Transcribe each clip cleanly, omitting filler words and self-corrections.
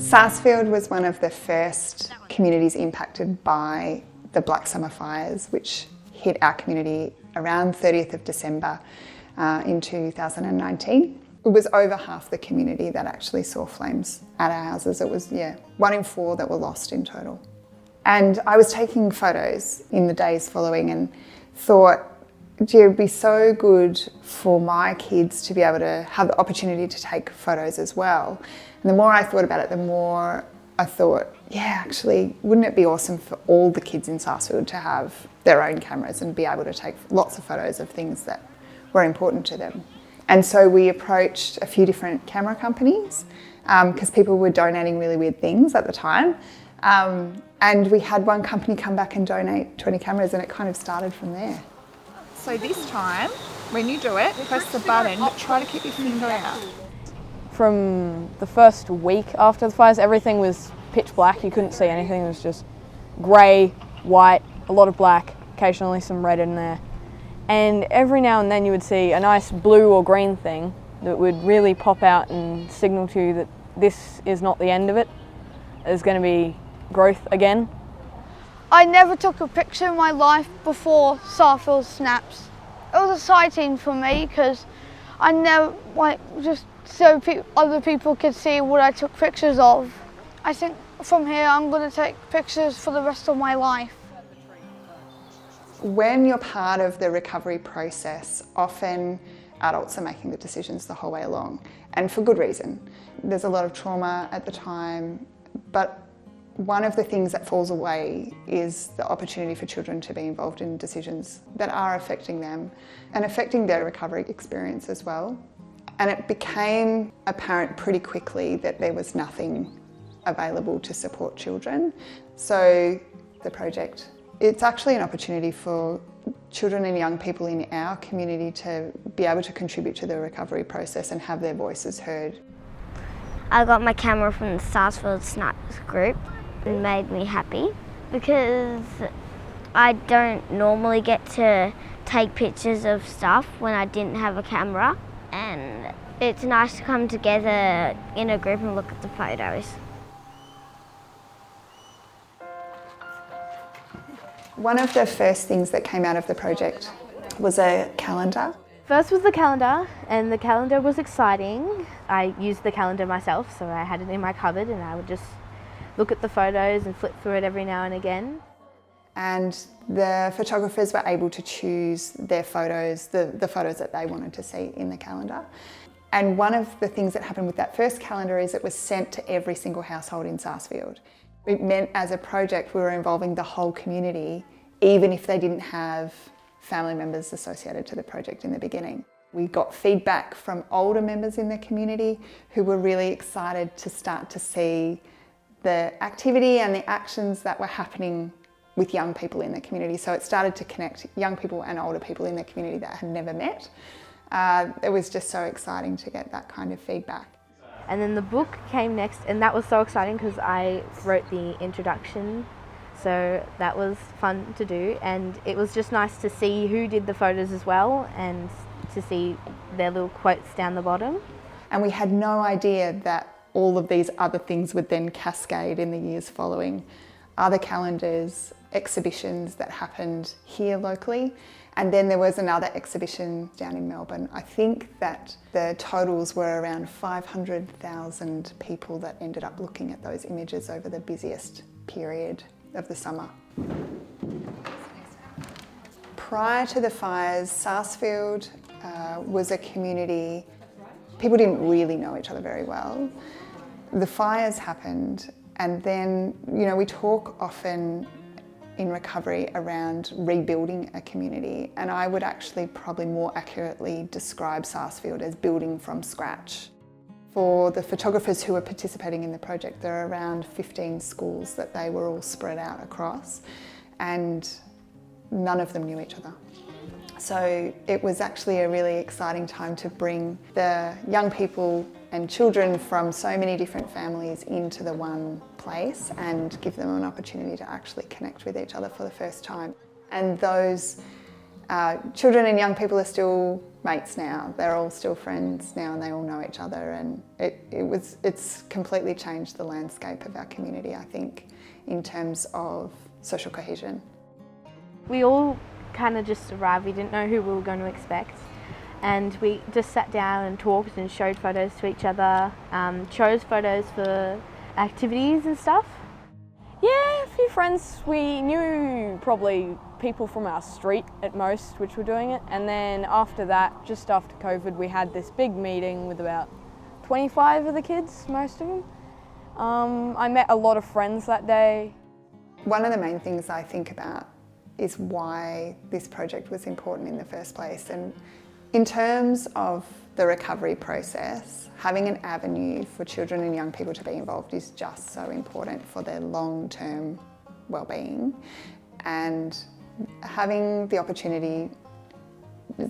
Sarsfield was one of the first communities impacted by the Black Summer fires, which hit our community around 30th of December in 2019. It was over half the community that actually saw flames at our houses. It was, 1 in 4 that were lost in total. And I was taking photos in the days following and thought, it would be so good for my kids to be able to have the opportunity to take photos as well. And the more I thought about it, the more I thought, actually, wouldn't it be awesome for all the kids in Sarsfield to have their own cameras and be able to take lots of photos of things that were important to them. And so we approached a few different camera companies because people were donating really weird things at the time. And we had one company come back and donate 20 cameras, and it kind of started from there. So this time, when you do it, press the button, but try to keep your finger out. From the first week after the fires, everything was pitch black. You couldn't see anything. It was just grey, white, a lot of black, occasionally some red in there. And every now and then you would see a nice blue or green thing that would really pop out and signal to you that this is not the end of it. There's going to be growth again. I never took a picture in my life before Sarsfield snaps. It was exciting for me because I never, just so other people could see what I took pictures of. I think from here I'm going to take pictures for the rest of my life. When you're part of the recovery process, often adults are making the decisions the whole way along, and for good reason. There's a lot of trauma at the time, but one of the things that falls away is the opportunity for children to be involved in decisions that are affecting them and affecting their recovery experience as well. And it became apparent pretty quickly that there was nothing available to support children. So the project, it's actually an opportunity for children and young people in our community to be able to contribute to the recovery process and have their voices heard. I got my camera from the Sarsfield Snaps group. It made me happy because I don't normally get to take pictures of stuff when I didn't have a camera, and it's nice to come together in a group and look at the photos. One of the first things that came out of the project was a calendar. First was the calendar, and the calendar was exciting. I used the calendar myself, so I had it in my cupboard and I would just look at the photos and flip through it every now and again. And the photographers were able to choose their photos, the photos that they wanted to see in the calendar. And one of the things that happened with that first calendar is it was sent to every single household in Sarsfield. It meant as a project we were involving the whole community, even if they didn't have family members associated to the project in the beginning. We got feedback from older members in the community who were really excited to start to see the activity and the actions that were happening with young people in the community. So it started to connect young people and older people in the community that had never met. It was just so exciting to get that kind of feedback. And then the book came next, and that was so exciting because I wrote the introduction, so that was fun to do, and it was just nice to see who did the photos as well and to see their little quotes down the bottom. And we had no idea that all of these other things would then cascade in the years following. Other calendars, exhibitions that happened here locally, and then there was another exhibition down in Melbourne. I think that the totals were around 500,000 people that ended up looking at those images over the busiest period of the summer. Prior to the fires, Sarsfield was a community, people didn't really know each other very well. The fires happened, and then, we talk often in recovery around rebuilding a community, and I would actually probably more accurately describe Sarsfield as building from scratch. For the photographers who were participating in the project, there are around 15 schools that they were all spread out across, and none of them knew each other. So it was actually a really exciting time to bring the young people and children from so many different families into the one place and give them an opportunity to actually connect with each other for the first time. And those Children and young people are still mates now. They're all still friends now and they all know each other, and it's completely changed the landscape of our community, I think, in terms of social cohesion. We all kind of just arrived. We didn't know who we were going to expect, and we just sat down and talked and showed photos to each other, chose photos for activities and stuff. Yeah, a few friends. We knew probably people from our street at most which were doing it, and then after that, just after COVID, we had this big meeting with about 25 of the kids, most of them. I met a lot of friends that day. One of the main things I think about is why this project was important in the first place, and in terms of the recovery process, having an avenue for children and young people to be involved is just so important for their long-term well-being, and having the opportunity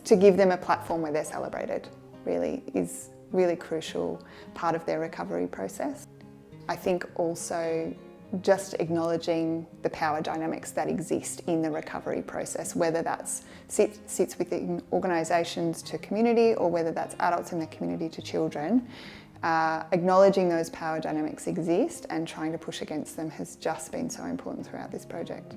to give them a platform where they're celebrated really is really crucial part of their recovery process. I think also just acknowledging the power dynamics that exist in the recovery process, whether that's sits within organisations to community or whether that's adults in the community to children, acknowledging those power dynamics exist and trying to push against them has just been so important throughout this project.